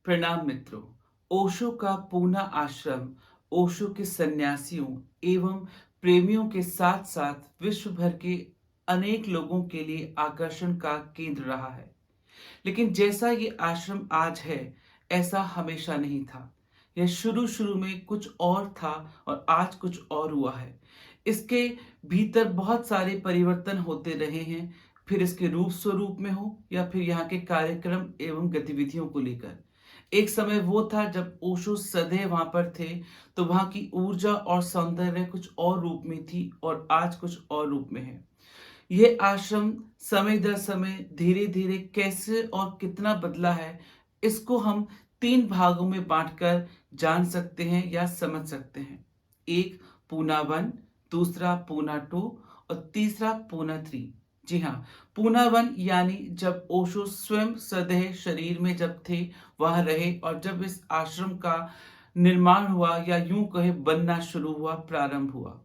प्रणाम मित्रों। ओशो का पूना आश्रम ओशो के सन्यासियों एवं प्रेमियों के साथ साथ विश्व भर के अनेक लोगों के लिए आकर्षण का केंद्र रहा है। लेकिन जैसा ये आश्रम आज है, ऐसा हमेशा नहीं था। यह शुरू-शुरू में कुछ और था और आज कुछ और हुआ है। इसके भीतर बहुत सारे परिवर्तन होते रहे हैं, फिर इसके रूप स्वरूप में हो या फिर यहाँ के कार्यक्रम एवं गतिविधियों को लेकर। एक समय वो था जब ओशो सदैव वहाँ पर थे, तो वहाँ की ऊर्जा और सौंदर्य कुछ और रूप में थी और आज कुछ और रूप में है। ये आश्रम समय दर समय धीरे-धीरे कैसे और कितना बदला है, इसको हम 3 भागों में बाँटकर जान सकते हैं या समझ सकते हैं। एक पूना 1, दूसरा पूना 2 और तीसरा पूना 3। जी हाँ, पूना 1 यानी जब ओशो स्वयं सदैह शरीर में जब थे, वहाँ रहे और जब इस आश्रम का निर्माण हुआ या यूँ कहें बनना शुरू हुआ, प्रारंभ हुआ।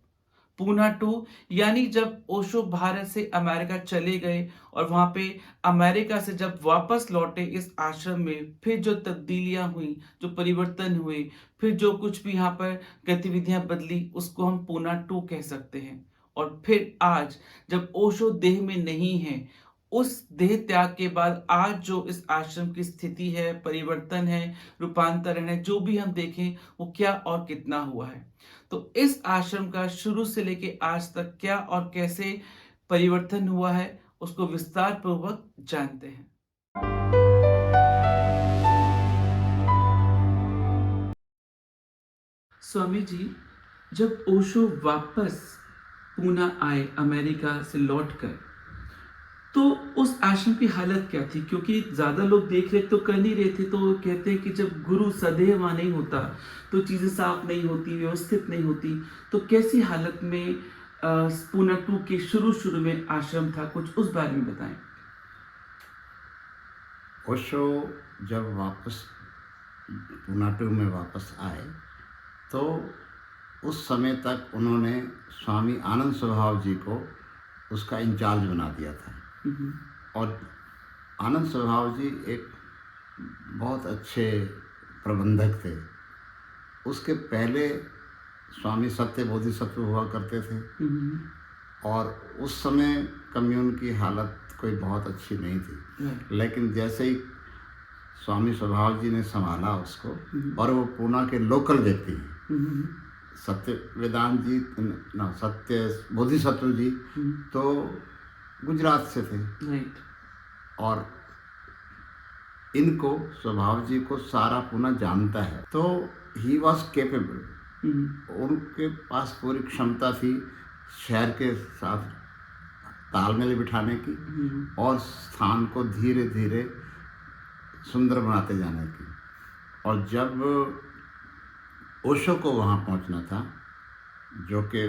पूना 2 यानी जब ओशो भारत से अमेरिका चले गए और वहाँ पे अमेरिका से जब वापस लौटे इस आश्रम में, फिर जो तब्दीलियाँ हुई, जो परिवर्तन हुए, फिर जो कुछ भी यहाँ पर गतिविधियाँ बदली, उसको हम पूना 2 कह सकते हैं। और फिर आज जब ओशो देह में नहीं है, उस देह त्याग के बाद आज जो इस आश्रम की स्थिति है, परिवर्तन है, रूपांतरण है, जो भी हम देखें, वो क्या और कितना हुआ है। तो इस आश्रम का शुरू से लेके आज तक क्या और कैसे परिवर्तन हुआ है, उसको विस्तार पूर्वक जानते हैं। स्वामी जी, जब ओशो वापस पूना आए अमेरिका से लौटकर, तो उस आश्रम की हालत क्या थी? क्योंकि ज़्यादा लोग देख-रेख तो कर नहीं रहे थे, तो वो कहते हैं कि जब गुरु सदैव वहाँ नहीं होता, तो चीज़ें साफ नहीं होती, व्यवस्थित नहीं होती। तो कैसी हालत में पूना 2 के शुरू-शुरू में आश्रम था? कुछ उस बारे में बताएँ। ओशो जब वापस पूनाटू में वापस आए तो उस समय तक उन्होंने स्वामी आनंद स्वभाव जी को उसका इंचार्ज बना दिया था। हुँ, हुँ। और आनंद स्वभाव जी एक बहुत अच्छे प्रबंधक थे। उसके पहले स्वामी सत्य बोधिसत्व हुआ करते थे हुँ, हुँ। और उस समय कम्यून की हालत कोई बहुत अच्छी नहीं थी। राइट। लेकिन जैसे ही स्वामी स्वभाव जी ने संभाला उसको, हुँ। और वो पूना के लोकल व्यक्ति हैं। हुँ, हुँ। सत्य वेदांत जी ना, सत्य बोधिसत्व जी हुँ। तो गुजरात से थे। राइट। और इनको स्वभाव जी को सारा पूना जानता है, तो ही वॉज केपेबल। हुँ, उनके पास पूरी क्षमता थी शहर के साथ तालमेल बिठाने की हुँ। और स्थान को धीरे धीरे सुंदर बनाते जाने की। और जब ओशो को वहाँ पहुँचना था, जो कि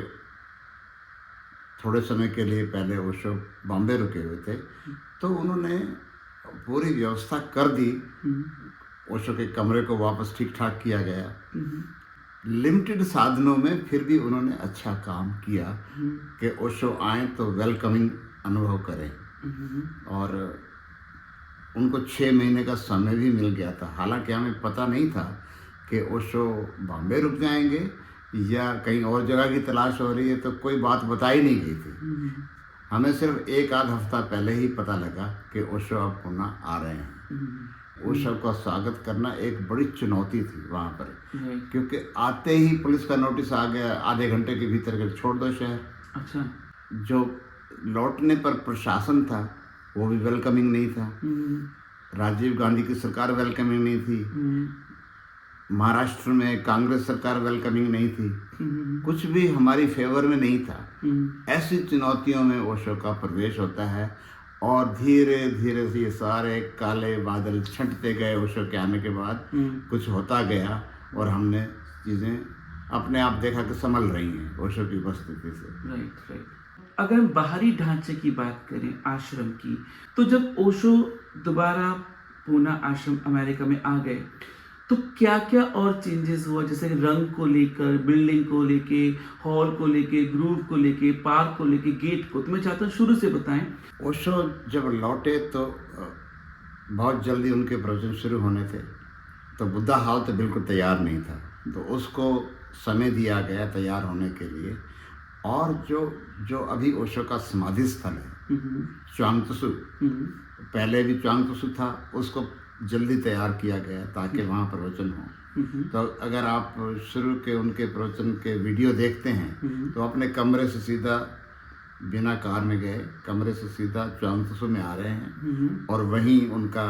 थोड़े समय के लिए पहले ओशो बॉम्बे रुके हुए थे, तो उन्होंने पूरी व्यवस्था कर दी। हुँ, ओशो के कमरे को वापस ठीक ठाक किया गया। हुँ, लिमिटेड साधनों में फिर भी उन्होंने अच्छा काम किया हुँ, कि ओशो आए तो वेलकमिंग अनुभव करें। हुँ, और उनको 6 महीने का समय भी मिल गया था। हालांकि हमें पता नहीं था कि ओशो बॉम्बे रुक जाएंगे या कहीं और जगह की तलाश हो रही है, तो कोई बात बताई नहीं गई थी। हुँ, हमें सिर्फ एक आध हफ्ता पहले ही पता लगा कि ओशो अब पुणे आ रहे हैं। हुँ। ओशो का स्वागत करना एक बड़ी चुनौती थी वहाँ पर, राइट। क्योंकि आते ही पुलिस का नोटिस आ गया, आधे घंटे के भीतर के छोड़ दो शहर। अच्छा। जो लौटने पर प्रशासन था वो भी वेलकमिंग नहीं था। हुँ, राजीव गांधी की सरकार वेलकमिंग नहीं थी। हुँ, महाराष्ट्र में कांग्रेस सरकार वेलकमिंग नहीं थी। हुँ, कुछ भी हमारी फेवर में नहीं था। हुँ, ऐसी चुनौतियों में ओशो का प्रवेश होता है और धीरे धीरे से ये सारे काले बादल छंटते गए। ओशो के आने के बाद हुँ। कुछ होता गया और हमने चीज़ें अपने आप देखा कि संभल रही हैं ओशो की उपस्थिति से। Right, right. अगर हम बाहरी ढांचे की बात करें आश्रम की, तो जब ओशो दोबारा पूना आश्रम अमेरिका में आ गए, तो क्या-क्या और चेंजेस हुआ? जैसे रंग को लेकर, बिल्डिंग को लेके, हॉल को लेके, ग्रूव को लेके, पार्क को लेके, गेट को? तो मैं चाहता हूँ शुरू से बताएँ। ओशो जब लौटे तो बहुत जल्दी उनके प्रवचन शुरू होने थे तो बुद्धा हाल तो बिल्कुल तैयार नहीं था, तो उसको समय दिया गया तैयार होने के लिए। और जो जो अभी ओशो का समाधि स्थल है च्वांगतसु, पहले भी च्वांगतसु था, उसको जल्दी तैयार किया गया ताकि वहाँ प्रवचन हो। तो अगर आप शुरू के उनके प्रवचन के वीडियो देखते हैं तो अपने कमरे से सीधा बिना कार में गए, कमरे से सीधा च्वांगतसु में आ रहे हैं और वहीं उनका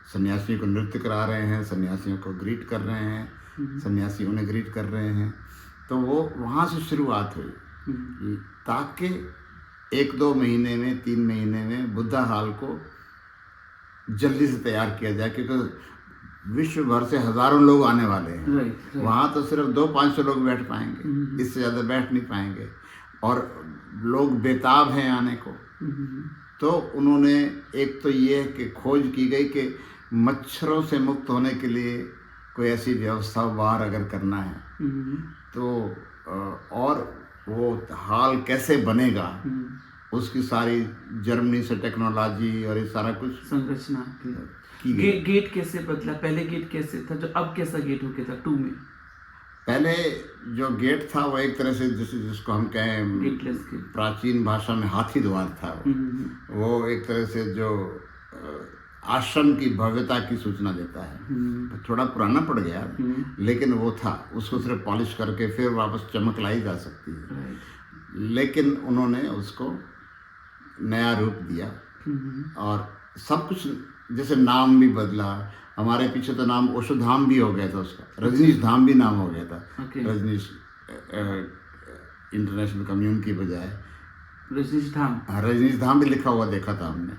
सन्यासियों को नृत्य करा रहे हैं, सन्यासियों को ग्रीट कर रहे हैं, सन्यासी उन्हें ग्रीट कर रहे हैं। तो वो वहाँ से शुरुआत हुई ताकि 1-2 महीने में, 3 महीने में बुद्धा हाल को जल्दी से तैयार किया जाए, क्योंकि विश्व भर से हजारों लोग आने वाले हैं। वहाँ तो सिर्फ 200-500 लोग बैठ पाएंगे, इससे ज़्यादा बैठ नहीं पाएंगे, और लोग बेताब हैं आने को। तो उन्होंने एक तो ये कि खोज की गई कि मच्छरों से मुक्त होने के लिए कोई ऐसी व्यवस्था बाहर अगर करना है तो और वो हाल कैसे बनेगा, उसकी सारी जर्मनी से टेक्नोलॉजी और ये सारा कुछ संरचना की गई। गेट कैसे बदला, पहले गेट कैसे था, जो अब कैसा गेट हो गया था 2 में? पहले जो गेट था वो एक तरह से जिसको हम कहें गेटलेस गेट, प्राचीन भाषा में हाथी द्वार था। वो एक तरह से जो आश्रम की भव्यता की सूचना देता है। थोड़ा पुराना पड़ गया लेकिन वो था, उसको सिर्फ पॉलिश करके फिर वापस चमक लाई जा सकती है। लेकिन उन्होंने उसको नया रूप दिया और सब कुछ, जैसे नाम भी बदला। हमारे पीछे तो नाम ओशो धाम भी हो गया था उसका, रजनीश धाम भी नाम हो गया था। रजनीश इंटरनेशनल कम्यून की बजाय रजनीश धाम, रजनीश धाम भी लिखा हुआ देखा था हमने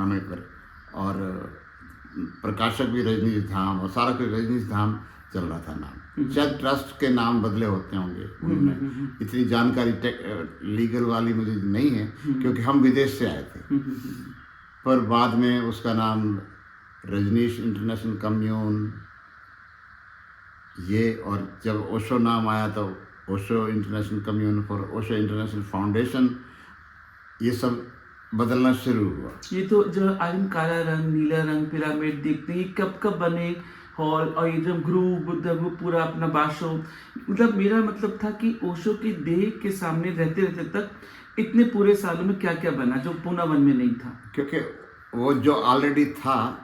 आने पर, और प्रकाशक भी रजनीश धाम, और सारा कुछ रजनीश धाम चल रहा था नाम। शायद ट्रस्ट के नाम बदले होते होंगे उनमें, इतनी जानकारी लीगल वाली मुझे नहीं है क्योंकि हम विदेश से आए थे। पर बाद में उसका नाम रजनीश इंटरनेशनल कम्यून ये, और जब ओशो नाम आया तो Osho international commune for Osho international foundation, ये सब बदलना शुरू हुआ। ये तो जो आज हम काला रंग, नीला रंग, पिरामिड देखते हैं, ये कब कब बने हॉल, और ये जो ग्रूव, बुद्ध ग्रूव, पूरा अपना बाशो, मतलब मेरा मतलब था कि ओशो की देह के सामने रहते रहते तक इतने पूरे सालों में क्या क्या बना जो पूना वन में नहीं था। क्योंकि वो जो ऑलरेडी था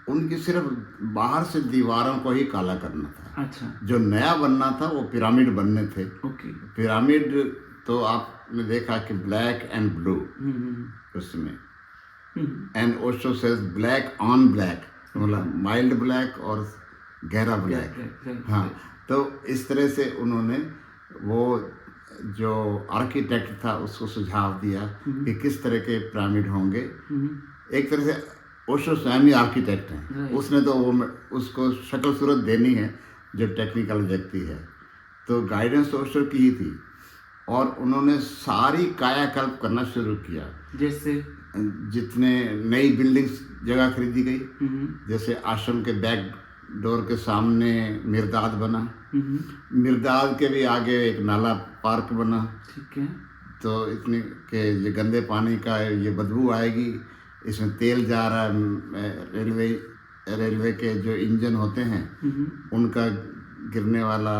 उनकी सिर्फ बाहर से दीवारों को ही काला करना था। अच्छा, जो नया बनना था वो पिरामिड बनने थे। ओके, पिरामिड तो आपने देखा कि ब्लैक एंड ब्लू उसमें, and Osho says black on black, मतलब माइल्ड ब्लैक और गहरा ब्लैक। हाँ, तो इस तरह से उन्होंने वो जो आर्किटेक्ट था उसको सुझाव दिया कि किस तरह के पिरामिड होंगे। एक तरह से ओशो स्वयं ही आर्किटेक्ट हैं, उसने तो वो उसको शक्ल सूरत देनी है जो टेक्निकल व्यक्ति है, तो गाइडेंस ओशो की ही थी। और उन्होंने सारी कायाकल्प करना शुरू किया, जैसे जितने नई बिल्डिंग्स जगह खरीदी गई, जैसे आश्रम के बैक डोर के सामने मिर्दाद बना, मिर्दाद के भी आगे एक नाला पार्क बना। ठीक है, तो इतने के ये गंदे पानी का ये बदबू आएगी, इसमें तेल जा रहा है, रेलवे के जो इंजन होते हैं उनका गिरने वाला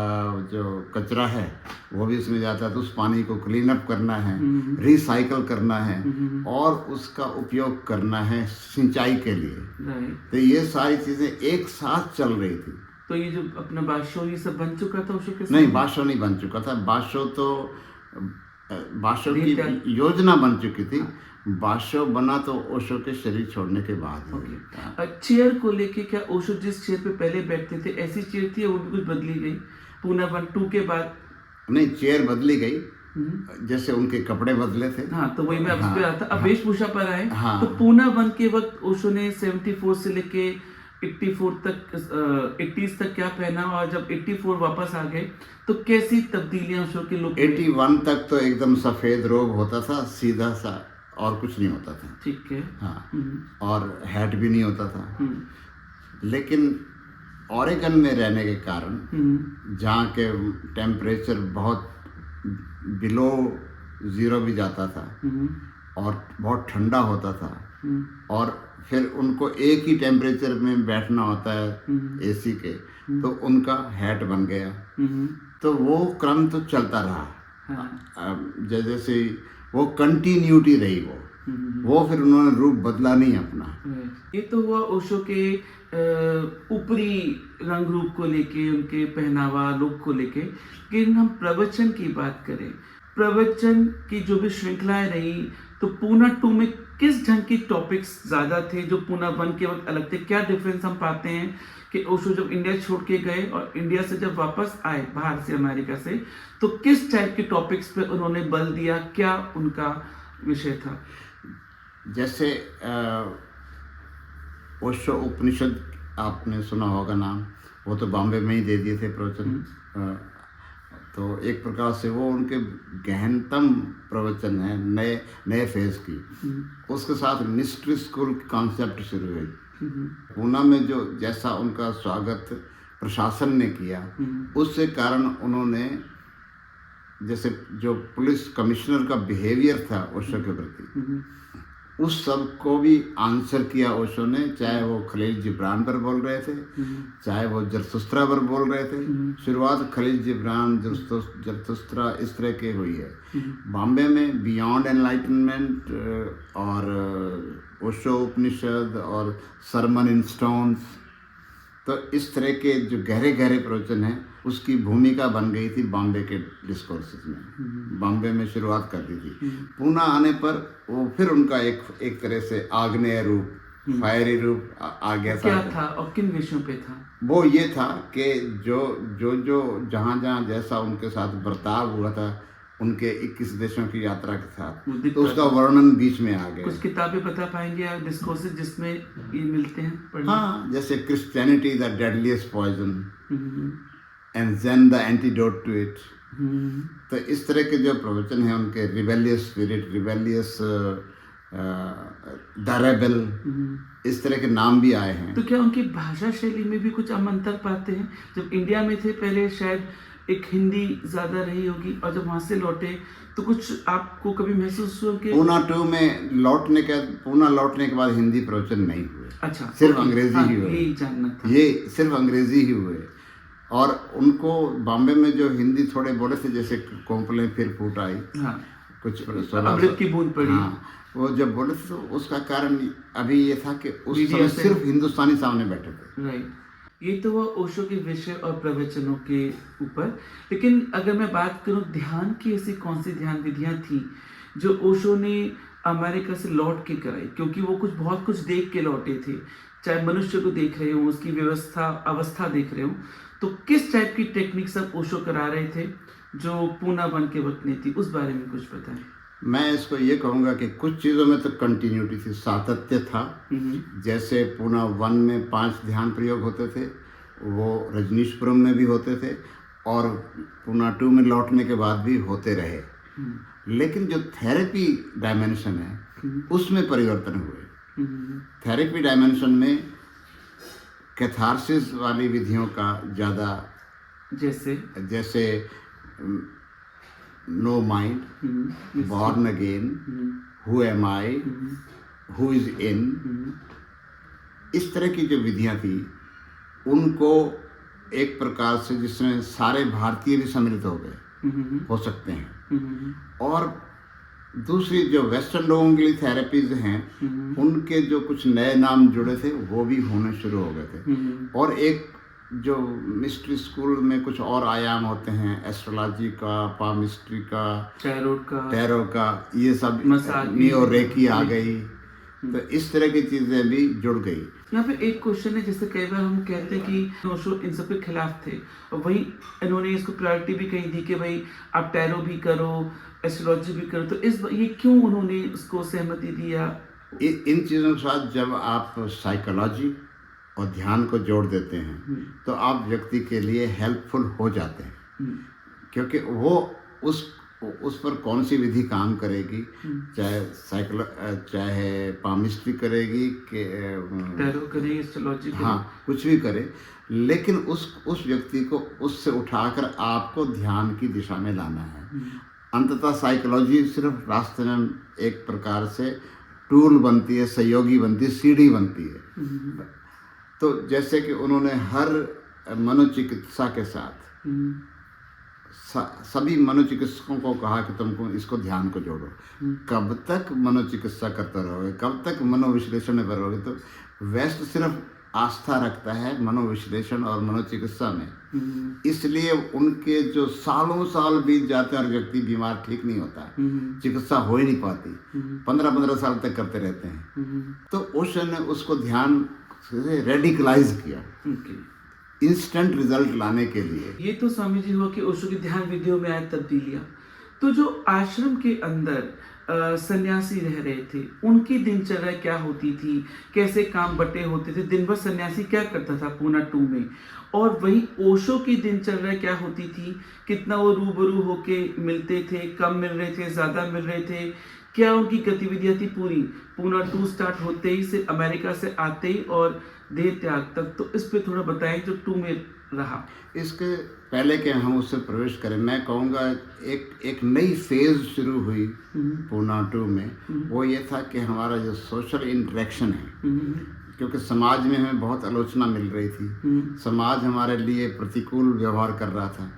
जो कचरा है वो भी इसमें जाता है, तो उस पानी को क्लीन अप करना है, रिसाइकल करना है और उसका उपयोग करना है सिंचाई के लिए। तो ये सारी चीजें एक साथ चल रही थी। तो ये जो अपना बाशो ये सब बन चुका था ओशो के साथ? नहीं, बाशो नहीं बन चुका था। बाशो की योजना बन चुकी थी। बाशो बना तो ओशो के शरीर छोड़ने के बाद। चेयर को लेके क्या ओशो जिस चेयर पे पहले बैठते थे ऐसी चेयर थी, वो भी कुछ बदली गई पूना 1-2 के बाद? नहीं, चेयर बदली गई, जैसे उनके कपड़े बदले थे। हाँ, तो वही मैं अब पे आता। अब वेशभूषा पर आए। हाँ, तो पूना 1 के वक्त ओशो ने 74 से लेके 84 तक 80s तक क्या पहना, और जब 84 वापस आ गए तो कैसी तब्दीलियां ओशो के लुक? 81 तक तो एकदम सफेद रोब होता था, सीधा सा, और कुछ नहीं होता था। ठीक है, हाँ, और हैट भी नहीं होता था। लेकिन ओरेगन में रहने के कारण जहाँ के टेम्परेचर बहुत बिलो 0 भी जाता था और बहुत ठंडा होता था, और फिर उनको एक ही टेम्परेचर में बैठना होता है एसी के, तो उनका हैट बन गया। तो वो क्रम तो चलता रहा। जैसे वो कंटिन्यूटी रही, वो फिर उन्होंने रूप बदला नहीं अपना। ये तो हुआ ओशो के ऊपरी रंग रूप को लेके, उनके पहनावा लुक को लेके। लेकिन हम प्रवचन की बात करें, प्रवचन की जो भी श्रृंखलाएं रही, तो पूना 2 में किस ढंग की टॉपिक्स ज्यादा थे जो पूना 1 के वक्त अलग थे? क्या डिफरेंस हम पाते हैं कि ओशो जब इंडिया छोड़ के गए और इंडिया से जब वापस आए बाहर से, अमेरिका से, तो किस टाइप के टॉपिक्स पे उन्होंने बल दिया? क्या उनका विषय था? जैसे ओशो उपनिषद आपने सुना होगा नाम, वो तो बॉम्बे में ही दे दिए थे प्रवचन। तो एक प्रकार से वो उनके गहनतम प्रवचन है नए नए फेज की। उसके साथ मिस्ट्री स्कूल कॉन्सेप्ट शुरू हुई पूना में, जो जैसा उनका स्वागत प्रशासन ने किया, उससे कारण उन्होंने जैसे जो पुलिस कमिश्नर का बिहेवियर था ओशो के प्रति, उस सब को भी आंसर किया ओशो ने। चाहे वो खलील जिब्रान पर बोल रहे थे, चाहे वो जरथुस्त्रा पर बोल रहे थे। शुरुआत खलील जिब्रान, जरथुस्त्रा इस तरह के हुई है। बॉम्बे में बियॉन्ड एनलाइटनमेंट और ओशो उपनिषद और सरमन इन स्टोन्स, तो इस तरह के जो गहरे गहरे प्रवचन हैं, उसकी भूमिका बन गई थी बॉम्बे के डिस्कोर्सेस में। बॉम्बे में शुरुआत कर दी थी। पूना आने पर वो फिर उनका एक तरह से आग्नेय रूप, फायरी रूप आ गया था। क्या था और किन विषयों पे था? वो ये था कि जो जहाँ जहाँ जैसा उनके साथ बर्ताव हुआ था उनके 21 देशों की यात्रा के साथ, तो उसका वर्णन बीच में आ गया। कुछ किताबें बता पाएंगे आप डिस्कोर्सेस जिसमें ये मिलते हैं पढ़ने? हाँ, जैसे Christianity the deadliest poison and Zen the antidote to it. तो इस तरह के जो प्रवचन हैं उनके, rebellious spirit, rebellious the rebel, इस तरह के नाम भी आए हैं। तो क्या उनकी भाषा शैली में भी कुछ हम अंतर पाते हैं? जब इंडिया में थे पहले शायद एक हिंदी ज्यादा रही होगी, और जब वहां से लौटे तो कुछ आपको कभी महसूस हुआ कि पूना 2 में पूना लौटने के बाद हिंदी प्रवचन नहीं हुए? अच्छा, सिर्फ अंग्रेजी ही हुए। यही जानना था। ये सिर्फ अंग्रेजी ही हुए। और उनको बॉम्बे में जो हिंदी थोड़े बोले थे, जैसे कोंपले फिर फूट आई, हाँ, कुछ अमृत की बूंद पड़ी, हाँ, वो जब बोले थे तो उसका कारण अभी ये था कि उस मीडिया समय से- सिर्फ हिंदुस्तानी सामने बैठे थे। राइट। ये तो हुआ ओशो के विषय और प्रवचनों के ऊपर। लेकिन अगर मैं बात करूं ध्यान की, ऐसी कौन सी ध्यान विधियां थी जो ओशो ने अमेरिका से लौट के कराई? क्योंकि वो बहुत कुछ देख के लौटे थे, चाहे मनुष्य को देख रहे हो, उसकी अवस्था देख रहे हो, तो किस टाइप की टेक्निक सब ओशो करा रहे थे जो पूना 1 के वक्त नहीं थी? उस बारे में कुछ बताएं। मैं इसको ये कहूँगा कि कुछ चीज़ों में तो कंटिन्यूटी थी, सातत्य था। जैसे पूना 1 में 5 ध्यान प्रयोग होते थे, वो रजनीशपुरम में भी होते थे, और पूना 2 में लौटने के बाद भी होते रहे। लेकिन जो थेरेपी डायमेंशन है उसमें परिवर्तन हुए। थेरेपी डायमेंशन में कैथारसिस वाली विधियों का ज़्यादा, जैसे no mind, born again, who am I, who is in, इस तरह की जो विधियां थी, उनको एक प्रकार से जिसमें सारे भारतीय भी सम्मिलित हो सकते हैं। और दूसरी जो वेस्टर्न लोगों के लिए थेरेपीज हैं, उनके जो कुछ नए नाम जुड़े थे वो भी होने शुरू हो गए थे। और एक जो मिस्ट्री स्कूल में कुछ और आयाम होते हैं, एस्ट्रोलॉजी का, पामिस्ट्री का, टैरो का, ये सब, नियो रेकी आ गई, तो इस तरह की चीजें भी जुड़ गई। यहाँ पे एक क्वेश्चन है, जैसे कई बार हम कहते हैं कि ओशो इन सब के खिलाफ थे, और वही इन्होंने इसको प्रायोरिटी भी कहीं दी कि भाई आप टैरो भी करो, एस्ट्रोलॉजी भी करो, तो ये क्यों उन्होंने उसको सहमति दिया? इन चीज़ों के साथ जब आप साइकोलॉजी और ध्यान को जोड़ देते हैं तो आप व्यक्ति के लिए हेल्पफुल हो जाते हैं, क्योंकि वो उस पर कौन सी विधि काम करेगी, चाहे पामिस्ट्री करेगी कि टैरो करेगी, एस्ट्रोलॉजी करेगी, हाँ, कुछ भी करे, लेकिन उस व्यक्ति को उससे उठाकर आपको ध्यान की दिशा में लाना है। अंततः साइकोलॉजी सिर्फ रास्ते में एक प्रकार से टूल बनती है, सहयोगी बनती है, सीढ़ी बनती है। हम्म, तो जैसे कि उन्होंने हर मनोचिकित्सा के साथ हम्म, सभी मनोचिकित्सकों को कहा कि तुमको इसको ध्यान को जोड़ो। कब तक मनोचिकित्सा करते रहोगे, कब तक मनोविश्लेषण में रहोगे? तो वेस्ट सिर्फ आस्था रखता है मनोविश्लेषण और मनोचिकित्सा में, इसलिए उनके जो सालों साल बीत जाते हैं और व्यक्ति बीमार ठीक नहीं होता है, चिकित्सा हो ही नहीं पाती, 15-15 साल तक करते रहते हैं। तो ओशो ने उसको ध्यान से रेडिकलाइज किया इंस्टेंट रिजल्ट लाने के लिए। ये तो स्वामी जी हुआ कि ओशो की ध्यान विधियों में आए तब्दीलियां। तो जो आश्रम के अंदर सन्यासी रह रहे थे, उनकी दिनचर्या क्या होती थी, कैसे काम बटे होते थे, दिन भर सन्यासी क्या करता था पूना 2 में, और वही ओशो की दिनचर्या क्या होती थी, कितना वो रूबरू होके मिलते थे, कम मिल रहे थे, ज्यादा मिल रहे थे, क्या उनकी गतिविधियां थी पूरी पूना 2 स्टार्ट होते ही से, अमेरिका से आते ही और देह त्याग तक। तो इस पे थोड़ा बताएं जो 2 में रहा। इसके पहले कि हम उससे प्रवेश करें, मैं कहूँगा एक नई फेज शुरू हुई पूना 2 में। वो ये था कि हमारा जो सोशल इंटरेक्शन है, क्योंकि समाज में हमें बहुत आलोचना मिल रही थी, समाज हमारे लिए प्रतिकूल व्यवहार कर रहा था,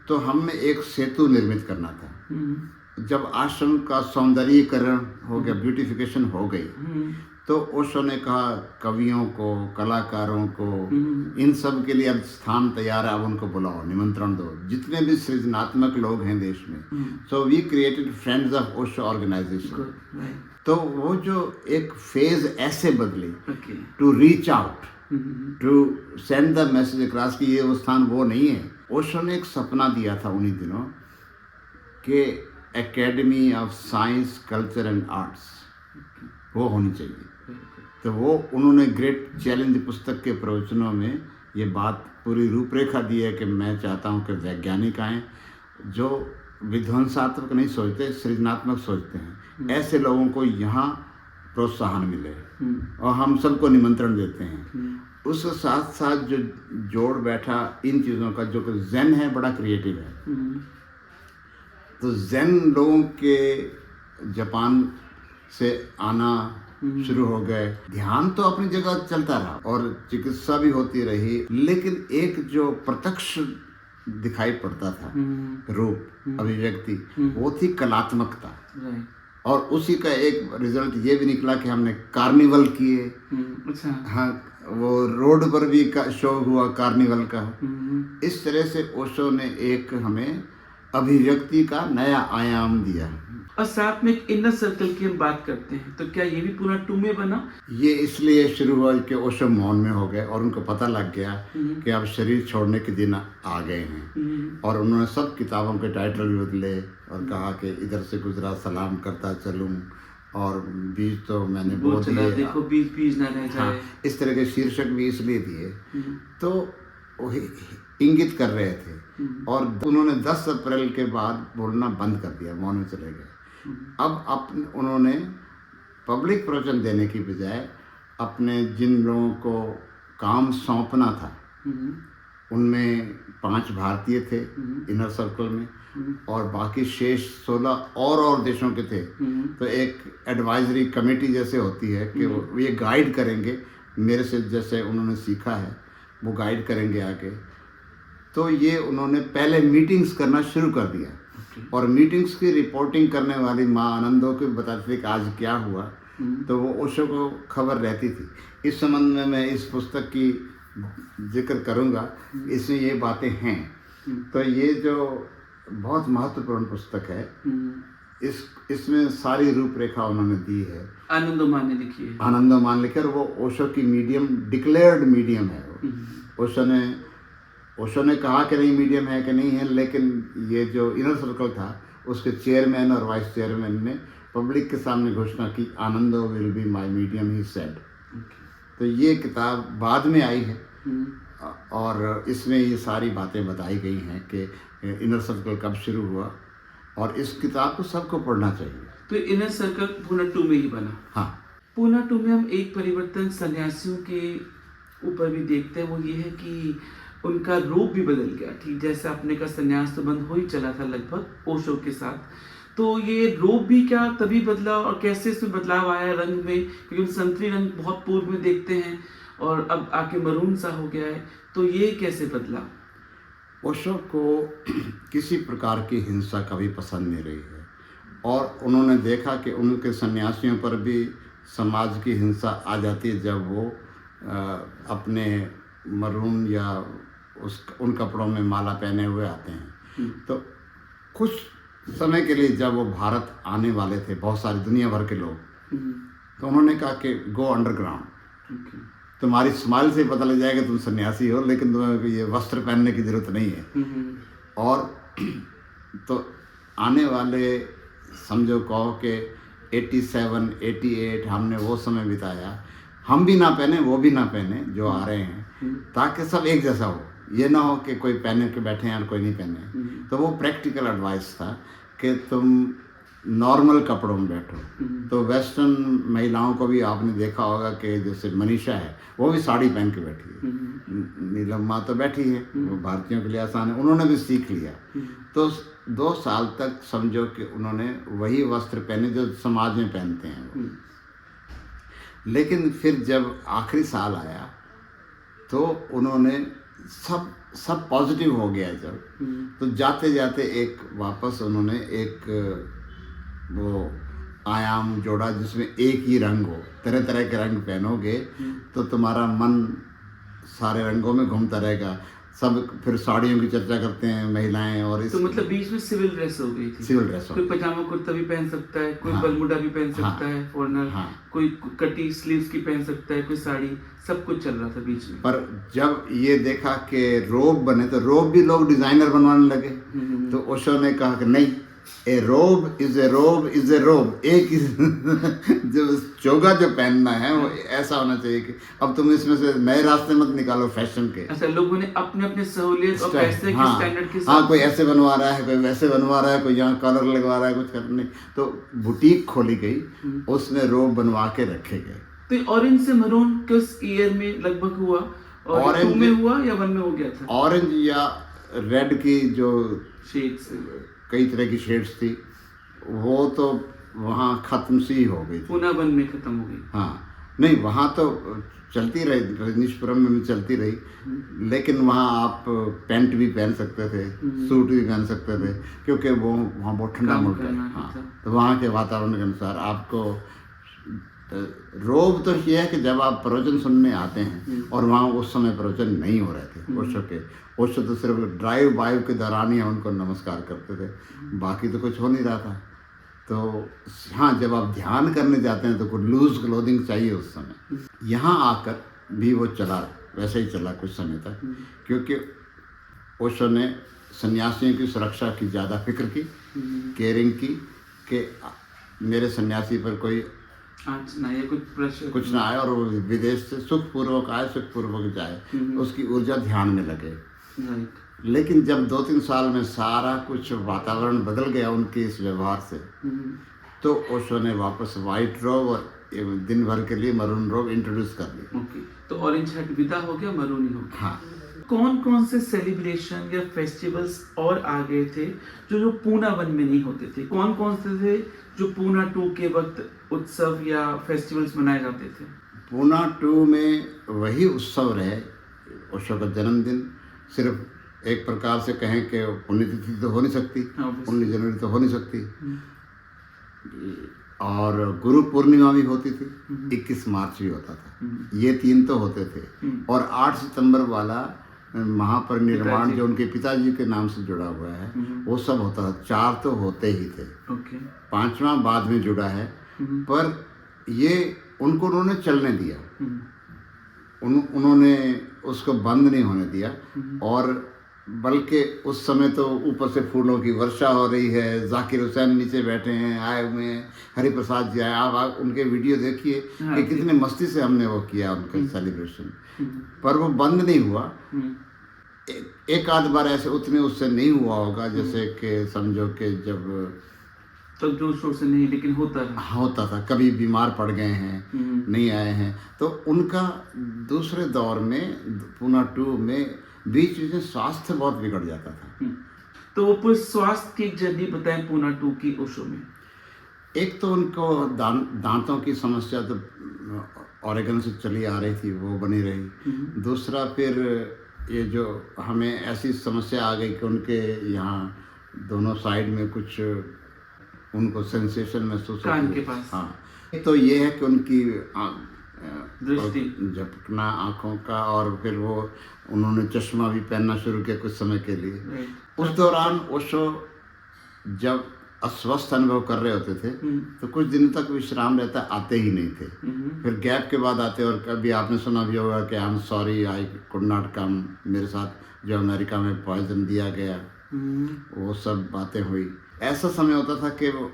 तो हमें एक सेतु निर्मित करना था। जब आश्रम का सौंदर्यीकरण हो गया, ब्यूटिफिकेशन हो गई, तो ओशो ने कहा कवियों को, कलाकारों को, इन सब के लिए अब स्थान तैयार है, अब उनको बुलाओ, निमंत्रण दो, जितने भी सृजनात्मक लोग हैं देश में। So we created friends of Osho organisation. तो वो जो एक फेज ऐसे बदली to reach out, to send the message across कि ये वो स्थान वो नहीं है। ओशो ने एक सपना दिया था उन्हीं दिनों कि academy of science, culture and arts वो होनी चाहिए। तो वो उन्होंने ग्रेट चैलेंज पुस्तक के प्रवचनों में ये बात पूरी रूपरेखा दी है कि मैं चाहता हूँ कि वैज्ञानिक आएँ जो विध्वंसात्मक नहीं सोचते, सृजनात्मक सोचते हैं, ऐसे लोगों को यहाँ प्रोत्साहन मिले, और हम सबको निमंत्रण देते हैं। उसके साथ साथ जो जोड़ बैठा इन चीज़ों का, जो कि ज़ेन है, बड़ा क्रिएटिव है। तो ज़ेन लोगों के जापान से आना शुरू हो गए। ध्यान तो अपनी जगह चलता रहा और चिकित्सा भी होती रही, लेकिन एक जो प्रत्यक्ष दिखाई पड़ता था रूप, अभिव्यक्ति, वो थी कलात्मकता। और उसी का एक रिजल्ट ये भी निकला कि हमने कार्निवल किए। हाँ, वो रोड पर भी शो हुआ कार्निवल का। इस तरह से ओशो ने एक हमें अभिव्यक्ति का नया आयाम दिया। और साथ में एक इनर सर्कल की हम बात करते हैं, तो क्या ये भी पूरा 2 में बना? ये इसलिए शुरू हुआ कि ओशो मौन में हो गए और उनको पता लग गया कि अब शरीर छोड़ने के दिन आ गए हैं। और उन्होंने सब किताबों के टाइटल भी बदले और कहा कि इधर से गुजरा सलाम करता चलूं, और बीज तो मैंने बो दिए, देखो बीज बीज ना रह जाए। हाँ, इस तरह के शीर्षक भी इसलिए दिए। तो वो इंगित कर रहे थे। और उन्होंने 10 अप्रैल के बाद बोलना बंद कर दिया, मौन में चले गए। अब उन्होंने पब्लिक प्रवचन देने की बजाय अपने जिन लोगों को काम सौंपना था, उनमें 5 भारतीय थे इनर सर्कल में, और बाकी शेष 16 और देशों के थे। तो एक एडवाइजरी कमेटी जैसे होती है कि वो ये गाइड करेंगे, मेरे से जैसे उन्होंने सीखा है वो गाइड करेंगे आगे। तो ये उन्होंने पहले मीटिंग्स करना शुरू कर दिया, और मीटिंग्स की रिपोर्टिंग करने वाली माँ आनंदों को बताती थी कि आज क्या हुआ, तो वो ओशो को खबर रहती थी। इस संबंध में मैं इस पुस्तक की जिक्र करूँगा, इसमें ये बातें हैं। तो ये जो बहुत महत्वपूर्ण पुस्तक है, इसमें सारी रूपरेखा उन्होंने दी है। आनंदो मान ने लिखी है। आनंदो मान लिखी, और वो ओशो की मीडियम, डिक्लेयर्ड मीडियम है वो। ओशो ने कहा कि नहीं मीडियम है कि नहीं है, लेकिन ये जो इनर सर्कल था उसके चेयरमैन और वाइस चेयरमैन ने पब्लिक के सामने घोषणा की, Anando will be my medium, he said. तो ये किताब बाद में आई है, और इसमें ये सारी बातें बताई गई हैं कि इनर सर्कल कब शुरू हुआ, और इस किताब को सबको पढ़ना चाहिए। तो इनर सर्कल पूना 2 में ही बना। हाँ, पूना 2 में हम एक परिवर्तन सन्यासियों के ऊपर भी देखते हैं, वो ये है कि उनका रूप भी बदल गया। ठीक जैसे आपने का सन्यास तो बंद हो ही चला था लगभग ओशो के साथ, तो ये रोब भी क्या तभी बदला और कैसे इसमें बदलाव आया रंग में, क्योंकि हम संतरी रंग बहुत पूर्व में देखते हैं और अब आके मरून सा हो गया है, तो ये कैसे बदला? ओशो को किसी प्रकार की हिंसा कभी पसंद नहीं रही है और उन्होंने देखा कि उनके सन्यासियों पर भी समाज की हिंसा आ जाती है जब वो अपने मरून या उन कपड़ों में माला पहने हुए आते हैं। तो कुछ समय के लिए जब वो भारत आने वाले थे बहुत सारी दुनिया भर के लोग, तो उन्होंने कहा कि गो अंडरग्राउंड, तुम्हारी स्माइल से ही पता लग जाएगा तुम सन्यासी हो, लेकिन तुम्हें ये वस्त्र पहनने की जरूरत नहीं है। और तो आने वाले समझो कहो कि 87, 88 हमने वो समय बिताया, हम भी ना पहने वो भी ना पहने जो आ रहे हैं, ताकि सब एक जैसा हो, ये ना हो कि कोई पहने के बैठे हैं और कोई नहीं पहने। तो वो प्रैक्टिकल एडवाइस था कि तुम नॉर्मल कपड़ों में बैठो। तो वेस्टर्न महिलाओं को भी आपने देखा होगा कि जैसे मनीषा है वो भी साड़ी पहन के बैठी है, नीलम माँ तो बैठी है, वो भारतीयों के लिए आसान है, उन्होंने भी सीख लिया। तो 2 साल तक समझो कि उन्होंने वही वस्त्र पहने जो समाज में पहनते हैं वो। लेकिन फिर जब आखिरी साल आया तो उन्होंने सब पॉजिटिव हो गया जब, तो जाते जाते एक वापस उन्होंने एक वो आयाम जोड़ा जिसमें एक ही रंग हो, तरह तरह के रंग पहनोगे तो तुम्हारा मन सारे रंगों में घूमता रहेगा। सब फिर साड़ियों की चर्चा करते हैं महिलाएं, और इस तो मतलब बीच में सिविल ड्रेस हो गई थी। सिविल ड्रेस हो कोई पजामा कुर्ता भी पहन सकता है, कोई हाँ, बरमूडा भी पहन सकता हाँ, है फॉरनर, हाँ, कोई कटी स्लीव्स की पहन सकता है, कोई साड़ी, सब कुछ चल रहा था बीच में। पर जब ये देखा कि रोब बने तो रोब भी लोग डिजाइनर बनवाने लगे। तो ओशो ने कहा कि नहीं, ए रोब इज ए रोब इज ए रोब, एक जो चोगा जो पहनना है वो ऐसा होना चाहिए कि अब तुम इसमें से नए रास्ते मत निकालो फैशन के। अच्छा, लोगों ने अपने अपने सहूलियत और पैसे के स्टैंडर्ड के हाँ, साथ, कोई ऐसे बनवा रहा है, कोई वैसे बनवा रहा है, कोई यहाँ कलर लगवा रहा है, कुछ करने। तो बुटीक खोली गई, उसमें रोब बनवा के रखे गए। तो ये ऑरेंज से मरून किस ईयर में लगभग हुआ, और ऑरेंज 2 में हुआ या 1 में हो गया था? ऑरेंज या रेड की जो शेड्स, कई तरह की शेड्स थी वो तो वहाँ ख़त्म सी हो गई थी। पूना 1 में खत्म हो गई। हाँ, नहीं वहाँ तो चलती रही, रजनीशपुरम में भी चलती रही, लेकिन वहाँ आप पैंट भी पहन सकते थे, सूट भी पहन सकते थे, क्योंकि वो वहाँ बहुत ठंडा मुल्क है। हाँ, तो वहाँ के वातावरण के अनुसार आपको रोब तो ये है कि जब आप प्रवचन सुनने आते हैं, और वहाँ उस समय प्रवचन नहीं हो रहे थे ओशो के, ओशो तो सिर्फ ड्राइव बाइव के दौरान ही उनको नमस्कार करते थे, बाकी तो कुछ हो नहीं रहा था। तो हाँ, जब आप ध्यान करने जाते हैं तो कुछ लूज क्लोथिंग चाहिए उस समय। यहाँ आकर भी वो चला, वैसे ही चला कुछ समय तक, क्योंकि ओशो ने सन्यासियों की सुरक्षा की ज़्यादा फिक्र की, केयरिंग की कि मेरे सन्यासी पर कोई ना ये कुछ ना आए, और वो विदेश से सुखपूर्वक आए, सुखपूर्वक जाए, उसकी ऊर्जा ध्यान में लगे। लेकिन जब 2-3 साल में सारा कुछ वातावरण बदल गया उनके इस व्यवहार से, तो ओशो ने वापस वाइट रोब और दिन भर के लिए मरून रोब इंट्रोड्यूस कर ली। ओके, तो ऑरेंज हट विदा हो गया, मरून ही हो गया। हाँ। कौन कौन से सेलिब्रेशन या फेस्टिवल्स और आ गए थे जो पूना 1 में नहीं होते थे? कौन कौन से थे जो पूना 2 के वक्त उत्सव या फेस्टिवल्स मनाए जाते थे? पूना 2 में वही उत्सव रहे, ओशो का जन्मदिन, सिर्फ एक प्रकार से कहें कि पुण्यतिथि तो हो नहीं सकती, 19 जनवरी तो हो नहीं सकती, और गुरु पूर्णिमा भी होती थी, 21 मार्च भी होता था, ये 3 तो होते थे। और 8 सितंबर वाला महापरिनिर्वाण जो उनके पिताजी के नाम से जुड़ा हुआ है, वो सब होता था। 4 तो होते ही थे, 5वां बाद में जुड़ा है, पर ये उन्होंने चलने दिया, उन्होंने उसको बंद नहीं होने दिया, और बल्कि उस समय तो ऊपर से फूलों की वर्षा हो रही है, जाकिर हुसैन नीचे बैठे हैं आए हुए हैं, हरिप्रसाद जी आए, आप उनके वीडियो देखिए कि कितने मस्ती से हमने वो किया उनका सेलिब्रेशन, पर वो बंद नहीं हुआ। एक आध बार ऐसे उतने उससे नहीं हुआ होगा, जैसे कि समझो कि जब तो जोर शोर से नहीं, लेकिन होता था, कभी बीमार पड़ गए हैं, नहीं आए हैं, तो उनका दूसरे दौर में पूना 2 में बीच में स्वास्थ्य बहुत बिगड़ जाता था। तो वो पूरे स्वास्थ्य की एक जर्नी बताएं पूना 2 की ओशो में। एक तो उनको दांतों की समस्या तो ओरेगन से चली आ रही थी, वो बनी रही। दूसरा फिर ये जो हमें ऐसी समस्या आ गई कि उनके यहाँ दोनों साइड में कुछ उनको सेंसेशन महसूस कान होती के है। पास। हाँ, एक तो ये है कि उनकी दृष्टि। झपकना आँखों का, और फिर वो उन्होंने चश्मा भी पहनना शुरू किया कुछ समय के लिए। राइट। उस दौरान ओशो जब अस्वस्थ अनुभव कर रहे होते थे तो कुछ दिनों तक विश्राम रहता, आते ही नहीं थे। फिर गैप के बाद आते, और कभी आपने सुना भी होगा कि I am sorry I could not come, मेरे साथ जो अमेरिका में पॉइजन दिया गया, वो सब बातें हुई। ऐसा समय होता था कि वो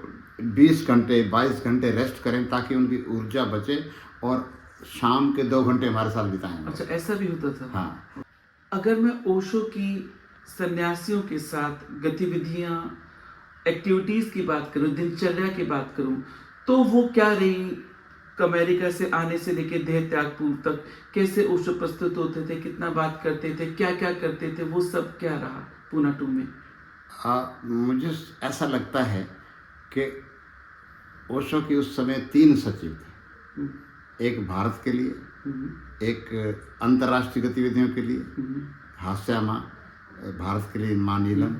20 घंटे 22 घंटे रेस्ट करें ताकि उनकी ऊर्जा बचे, और शाम के 2 घंटे हमारे साथ बिताएं। अच्छा, ऐसा भी होता था। हाँ, अगर मैं ओशो की सन्यासियों के साथ गतिविधियां, एक्टिविटीज की बात करूं, दिनचर्या की बात करूं, तो वो क्या रही? अमेरिका से आने से लेकर देह त्याग पूर्व तक कैसे ओशो प्रस्तुत होते थे, कितना बात करते थे, क्या क्या करते थे, वो सब क्या रहा पूना 2 में? मुझे ऐसा लगता है कि ओशो की उस समय 3 सचिव थे। एक भारत के लिए, एक अंतर्राष्ट्रीय गतिविधियों के लिए हास्यामा, भारत के लिए माँ नीलम,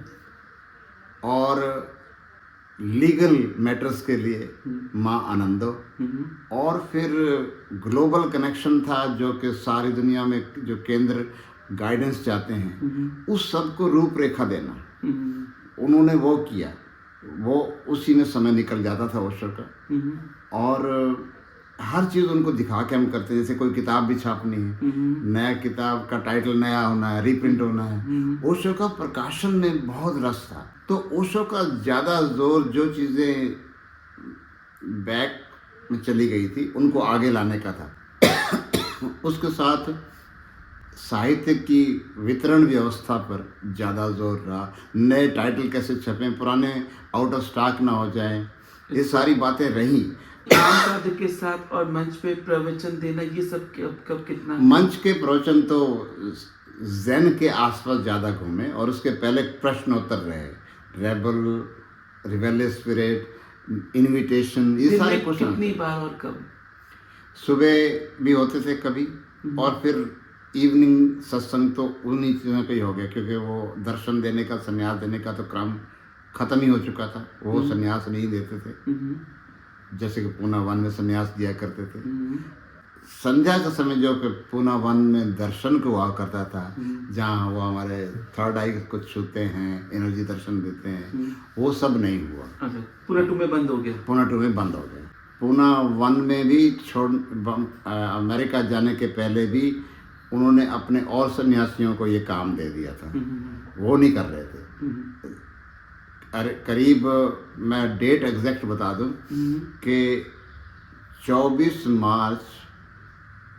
और लीगल मैटर्स के लिए माँ आनंदो, और फिर ग्लोबल कनेक्शन था जो कि सारी दुनिया में जो केंद्र गाइडेंस चाहते हैं उस सब को रूपरेखा देना। उन्होंने वो किया, वो उसी में समय निकल जाता था ओशो का। और हर चीज़ उनको दिखा के हम करते हैं, जैसे कोई किताब भी छापनी है, नया किताब का टाइटल नया होना है, रीप्रिंट होना है। ओशो का प्रकाशन में बहुत रस था, तो ओशो का ज़्यादा जोर जो चीज़ें बैक में चली गई थी उनको आगे लाने का था। उसके साथ साहित्य की वितरण व्यवस्था पर ज़्यादा जोर रहा, नए टाइटल कैसे छपें, पुराने आउट ऑफ स्टॉक ना हो जाएं, ये सारी बातें रहीं। आम के साथ और मंच पे प्रवचन देना, ये सब कब कितना? मंच के प्रवचन तो जैन के आसपास ज़्यादा घूमे, और उसके पहले प्रश्नोत्तर रहे, रेबल, रिबेलियस स्पिरिट, इनविटेशन, ये सारे क्वेश्चन। कितनी बार और कब? सुबह भी होते थे कभी, और फिर इवनिंग सत्संग तो उन्हीं चीज़ों का ही हो गया, क्योंकि वो दर्शन देने का, संन्यास देने का तो क्रम खत्म ही हो चुका था। वो संन्यास नहीं देते थे, जैसे कि पूना 1 में संन्यास दिया करते थे। संध्या का समय जो कि पूना 1 में दर्शन को हुआ करता था, जहाँ वो हमारे थर्ड आई को छूते हैं, एनर्जी दर्शन देते हैं, वो सब नहीं हुआ। अच्छा, पूना 2 में बंद हो गया। पूना 2 में बंद हो गया। पूना 1 में भी अमेरिका जाने के पहले भी उन्होंने अपने और सन्यासियों को ये काम दे दिया था, वो नहीं कर रहे थे। अरे करीब मैं डेट एग्जैक्ट बता दूं कि 24 मार्च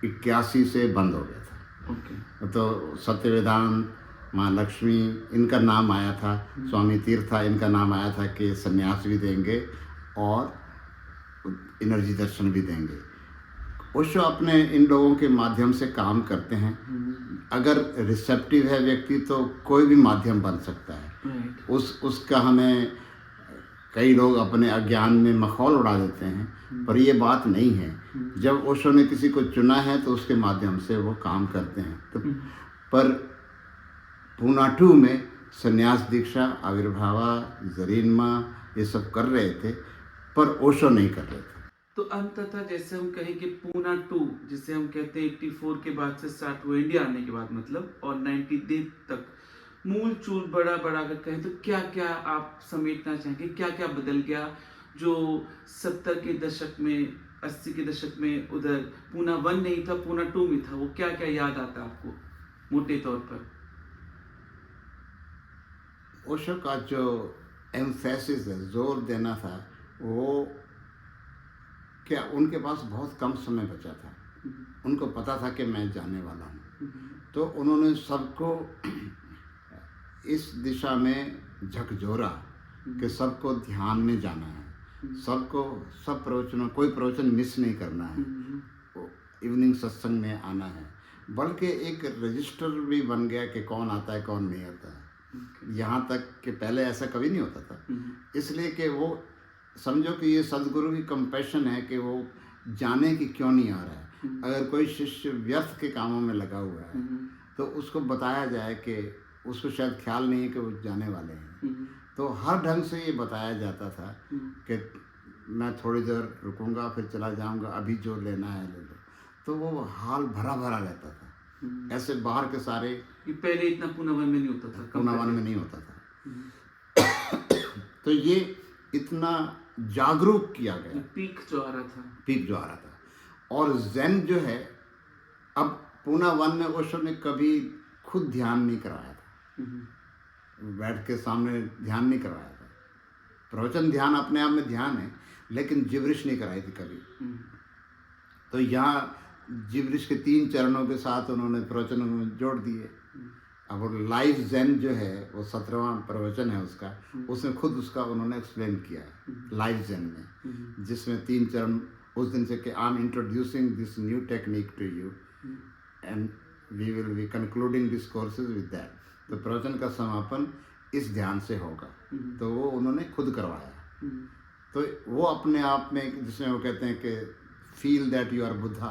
81 से बंद हो गया था। तो सत्य वेदांत, माँ लक्ष्मी, इनका नाम आया था, स्वामी तीर्था, इनका नाम आया था कि संन्यास भी देंगे और एनर्जी दर्शन भी देंगे। ओशो अपने इन लोगों के माध्यम से काम करते हैं। अगर रिसेप्टिव है व्यक्ति तो कोई भी माध्यम बन सकता है। उसका हमें कई लोग अपने अज्ञान में मखौल उड़ा देते हैं, पर ये बात नहीं है। जब ओशो ने किसी को चुना है तो उसके माध्यम से वो काम करते हैं। तो पर पूना 2 में संन्यास दीक्षा, आविर्भावा, जरीनमा ये सब कर रहे थे, पर ओशो नहीं कर रहे थे। तो अंततः जैसे हम कहें कि पूना 2, जिसे हम कहते हैं 84 के बाद से स्टार्ट हुआ, इंडिया आने के बाद मतलब, और 90 तक मूल चूल बड़ा अगर कहें तो क्या क्या आप समेटना चाहेंगे? क्या क्या बदल गया जो 70 के दशक में, 80 के दशक में उधर पूना 1 नहीं था, पूना 2 में था? वो क्या क्या याद आता है आपको मोटे तौर पर? ओशो का जो एम्फेसिस है, जोर देना था, वो क्या उनके पास बहुत कम समय बचा था। उनको पता था कि मैं जाने वाला हूँ, तो उन्होंने सबको इस दिशा में झकझोरा कि सबको ध्यान में जाना है, सबको सब प्रवचनों, कोई प्रवचन मिस नहीं करना है, इवनिंग सत्संग में आना है। बल्कि एक रजिस्टर भी बन गया कि कौन आता है कौन नहीं आता है। यहाँ तक कि पहले ऐसा कभी नहीं होता था। हम्म, इसलिए कि वो समझो कि ये सदगुरु की कंपैशन है कि वो जाने कि क्यों नहीं आ रहा है। अगर कोई शिष्य व्यर्थ के कामों में लगा हुआ है तो उसको बताया जाए कि उसको शायद ख्याल नहीं है कि वो जाने वाले हैं। तो हर ढंग से ये बताया जाता था कि मैं थोड़ी देर रुकूंगा फिर चला जाऊंगा, अभी जो लेना है ले लो। तो वो हाल भरा भरा रहता था। ऐसे बाहर के सारे ये पहले इतना पूनावन में नहीं होता था, कम पूनावन पहले। में नहीं होता था। तो ये इतना जागरूक किया गया, पीक जो आ रहा था। पीक जो आ रहा था। और ज़ेन जो है, अब पूनावन में ओशो ने कभी खुद ध्यान नहीं करवाया था, बैठ के सामने ध्यान नहीं करवाया था। प्रवचन ध्यान अपने आप में ध्यान है, लेकिन जिब्रिश नहीं कराई थी कभी। तो यहाँ जिब्रिश के 3 चरणों के साथ उन्होंने प्रवचनों में जोड़ दिए। अब वो लाइव ज़ेन जो है, वो 17वां प्रवचन है उसका, उसमें खुद उसका उन्होंने एक्सप्लेन किया है लाइव ज़ेन में, जिसमें 3 चरण उस दिन से कि I am introducing this new technique to you and we will be concluding this courses with that. तो प्रवचन का समापन इस ध्यान से होगा। तो वो उन्होंने खुद करवाया। तो वो अपने आप में, जिसमें वो कहते हैं कि feel that you are Buddha,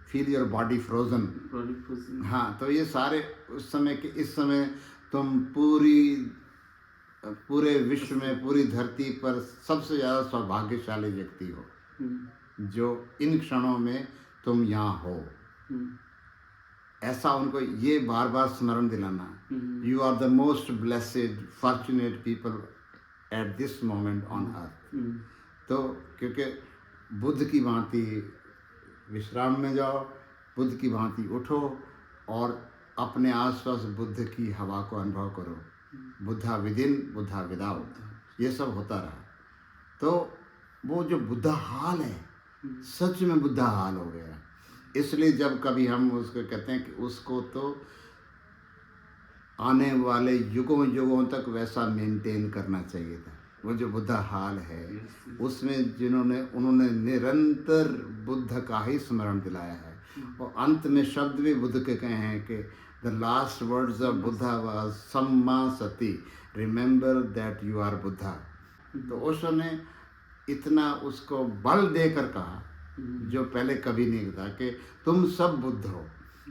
feel your body frozen. हाँ, तो ये सारे उस समय के, इस समय तुम पूरे विश्व में, पूरी धरती पर सबसे ज़्यादा सौभाग्यशाली व्यक्ति हो जो इन क्षणों में तुम यहाँ हो। ऐसा उनको ये बार बार स्मरण दिलाना, you are the most blessed fortunate people at this moment on earth. तो क्योंकि बुद्ध की भांति विश्राम में जाओ, बुद्ध की भांति उठो और अपने आसपास बुद्ध की हवा को अनुभव करो। बुद्धा विदिन, बुद्धा विदाउट, ये सब होता रहा। तो वो जो बुद्धा हाल है, सच में बुद्धा हाल हो गया। इसलिए जब कभी हम उसको कहते हैं कि उसको तो आने वाले युगों युगों तक वैसा मेंटेन करना चाहिए था। वो जो बुद्धा हाल है, उसमें उन्होंने निरंतर बुद्ध का ही स्मरण दिलाया है। और अंत में शब्द भी बुद्ध के कहे हैं कि the last words of Buddha was samma sati, remember that you are Buddha. तो ओशो ने इतना उसको बल देकर कहा जो पहले कभी नहीं था कि तुम सब बुद्ध हो,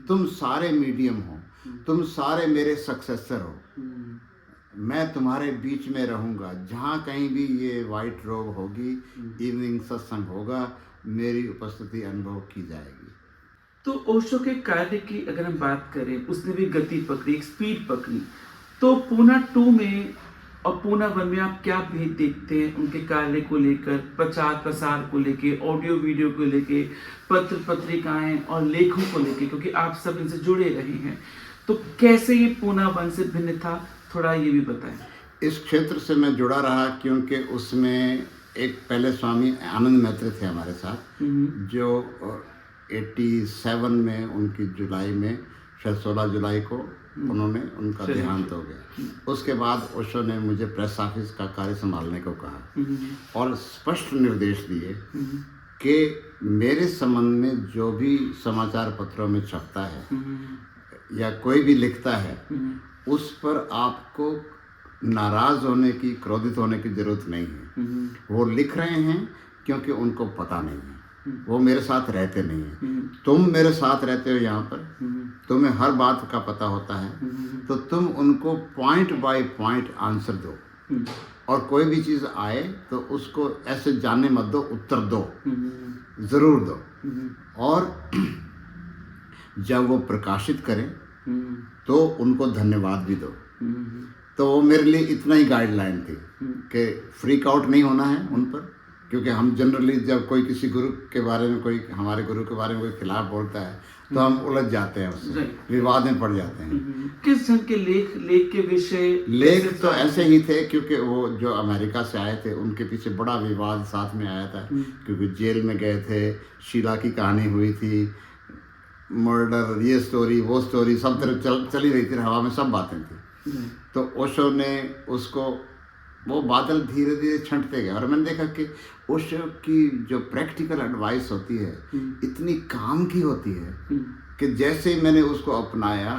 तुम सारे मीडियम हो, तुम सारे मेरे सक्सेसर हो। मैं तुम्हारे बीच में रहूँगा, जहाँ कहीं भी ये वाइट रोब होगी, इवनिंग सत्संग होगा, मेरी उपस्थिति अनुभव की जाएगी। तो ओशो के कार्य की अगर हम बात करें, उसने भी गति पकड़ी, एक स्पीड पकड़ी। तो पूना 2 में और पूना 1 में आप क्या भेद देखते हैं उनके कार्य को लेकर, प्रचार प्रसार को लेके, ऑडियो वीडियो को लेके, पत्र पत्रिकाएं और लेखों को लेके, क्योंकि आप सब इनसे जुड़े रहे हैं। तो कैसे ये पूना 1 से भिन्न था, थोड़ा ये भी बताएं। इस क्षेत्र से मैं जुड़ा रहा क्योंकि उसमें एक पहले स्वामी आनंद मैत्री थे हमारे साथ, जो 87 में उनकी जुलाई में, शायद 16 जुलाई को उन्होंने, उनका देहांत हो गया। उसके बाद ओशो ने मुझे प्रेस ऑफिस का कार्य संभालने को कहा और स्पष्ट निर्देश दिए कि मेरे संबंध में जो भी समाचार पत्रों में छपता है या कोई भी लिखता है, उस पर आपको नाराज होने की, क्रोधित होने की जरूरत नहीं है। वो लिख रहे हैं क्योंकि उनको पता नहीं है, वो मेरे साथ रहते नहीं हैं। तुम मेरे साथ रहते हो यहाँ पर, तुम्हें हर बात का पता होता है, तो तुम उनको पॉइंट बाय पॉइंट आंसर दो। और कोई भी चीज़ आए तो उसको ऐसे जाने मत दो, उत्तर दो, ज़रूर दो। और जब वो प्रकाशित करें तो उनको धन्यवाद भी दो। तो वो मेरे लिए इतना ही गाइडलाइन थी कि फ्रीक आउट नहीं होना है उन पर, क्योंकि हम जनरली जब कोई किसी गुरु के बारे में, कोई हमारे गुरु के बारे में कोई खिलाफ बोलता है तो हम उलझ जाते हैं, उससे विवाद में पड़ जाते हैं। किस ढंग के लेख के विषय? लेख तो ऐसे ही थे क्योंकि वो जो अमेरिका से आए थे उनके पीछे बड़ा विवाद साथ में आया था, क्योंकि जेल में गए थे, शीला की कहानी हुई थी, मर्डर, ये स्टोरी वो स्टोरी, सब तरह चली रही थी, हवा में सब बातें थी। तो ओशो ने उसको, वो बादल धीरे धीरे छंटते गए। और मैंने देखा कि ओशो की जो प्रैक्टिकल एडवाइस होती है इतनी काम की होती है कि जैसे ही मैंने उसको अपनाया,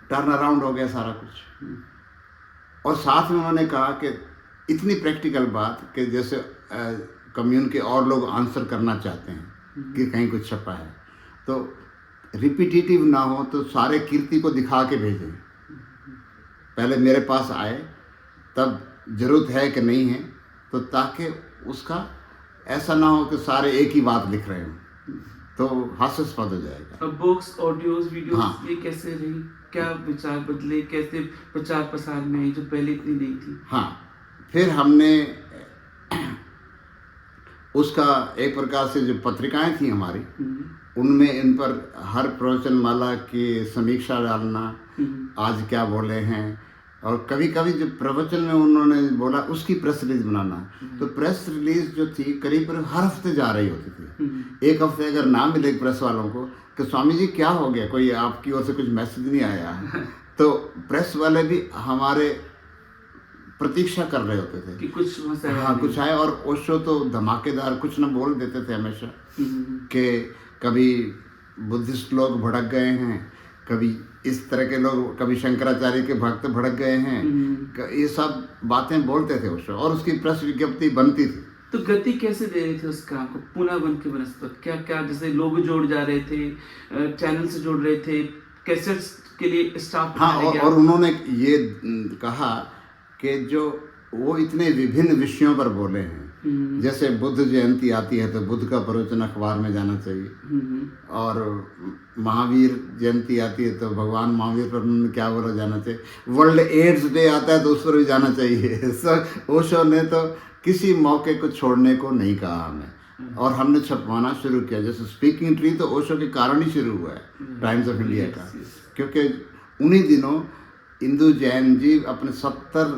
टर्न अराउंड हो गया सारा कुछ। और साथ में उन्होंने कहा कि इतनी प्रैक्टिकल बात कि जैसे कम्यून के और लोग आंसर करना चाहते हैं कि कहीं कुछ छपा है, तो रिपीटेटिव ना हो तो सारे कीर्ति को दिखा के भेजें। पहले मेरे पास आए, तब ज़रूरत है कि नहीं है, तो ताकि उसका ऐसा ना हो कि सारे एक ही बात लिख रहे हों, तो हास्यास्पद हो जाएगा। अब बुक्स, ऑडियोज, वीडियोस हाँ। ये कैसे रही? क्या विचार बदले? कैसे प्रचार प्रसार में आई जो पहले इतनी नहीं थी? हाँ, फिर हमने उसका एक प्रकार से जो पत्रिकाएं थी हमारी, उनमें इन पर हर प्रवचनमाला की समीक्षा डालना, आज क्या बोले हैं, और कभी कभी जो प्रवचन में उन्होंने बोला उसकी प्रेस रिलीज बनाना। तो प्रेस रिलीज जो थी करीब हर हफ्ते जा रही होती थी। एक हफ्ते अगर ना मिले प्रेस वालों को कि स्वामी जी क्या हो गया, कोई आपकी ओर से कुछ मैसेज नहीं आया, तो प्रेस वाले भी हमारे प्रतीक्षा कर रहे होते थे कि कुछ वहाँ से आया हाँ नहीं। कुछ आए। और ओशो तो धमाकेदार कुछ न बोल देते थे हमेशा कि कभी बुद्धिस्ट लोग भड़क गए हैं, कभी इस तरह के लोग, कभी शंकराचार्य के भक्त भड़क गए हैं, ये सब बातें बोलते थे ओशो, और उसकी प्रेस विज्ञप्ति बनती थी। तो गति कैसे दे रहे थे उस काम को? पुनः वन के वनस्पत क्या क्या, जैसे लोग जोड़ जा रहे थे, चैनल से जोड़ रहे थे, कैसेट्स के लिए स्टाफ हाँ, और उन्होंने ये कहा कि जो वो इतने विभिन्न विषयों पर बोले हैं, जैसे बुद्ध जयंती आती है तो बुद्ध का प्रवचन अखबार में जाना चाहिए, और महावीर जयंती आती है तो भगवान महावीर पर उन्होंने क्या बोला जाना चाहिए, वर्ल्ड एड्स डे आता है तो उस पर भी जाना चाहिए। सर ओशो ने तो किसी मौके को छोड़ने को नहीं कहा हमें, और हमने छपवाना शुरू किया। जैसे स्पीकिंग ट्री तो ओशो के कारण ही शुरू हुआ है, टाइम्स ऑफ इंडिया का, क्योंकि उन्हीं दिनों इंदु जैन जी अपने 70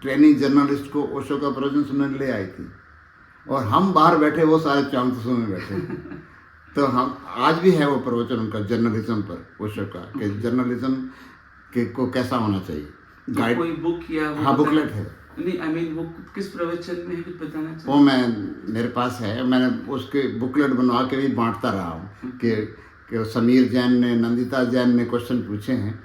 ट्रेनिंग जर्नलिस्ट को ओशो का प्रवचन सुनने ले आई थी, और हम बाहर बैठे, वो सारे 3400 में बैठे। तो हम आज भी है वो प्रवचन उनका जर्नलिज्म पर, ओशो का, कि जर्नलिज्म के को कैसा होना चाहिए। तो कोई बुक या हाँ, बुकलेट है। नहीं, आई मीन वो किस प्रवचन में है, कुछ बताना चाहिए? वो मेरे पास है, मैंने उसके बुकलेट बनवा के भी बांटता रहा हूँ कि समीर जैन ने, नंदिता जैन ने क्वेश्चन पूछे हैं,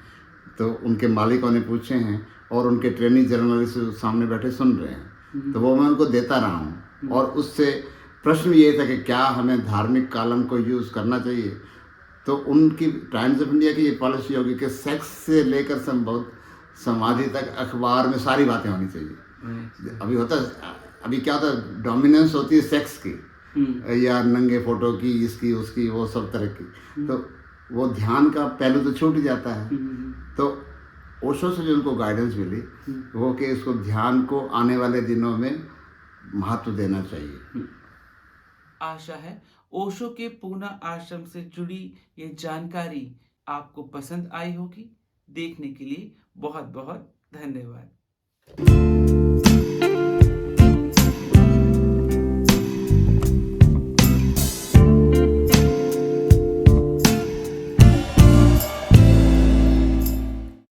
तो उनके मालिकों ने पूछे हैं, और उनके ट्रेनिंग जर्नलिस्ट सामने बैठे सुन रहे हैं, तो वो मैं उनको देता रहा हूँ। और उससे प्रश्न ये था कि क्या हमें धार्मिक कालम को यूज़ करना चाहिए, तो उनकी टाइम्स ऑफ इंडिया की ये पॉलिसी होगी कि सेक्स से लेकर संबोध समाधि तक अखबार में सारी बातें होनी चाहिए। अभी क्या होता है, डोमिनेंस होती है सेक्स की, या नंगे फोटो की, इसकी उसकी, वो सब तरह की, तो वो ध्यान का पहलू तो छूट जाता है। तो ओशो से जो उनको गाइडेंस मिली वो कि इसको, ध्यान को आने वाले दिनों में महत्व देना चाहिए। आशा है ओशो के पूना आश्रम से जुड़ी ये जानकारी आपको पसंद आई होगी। देखने के लिए बहुत बहुत धन्यवाद।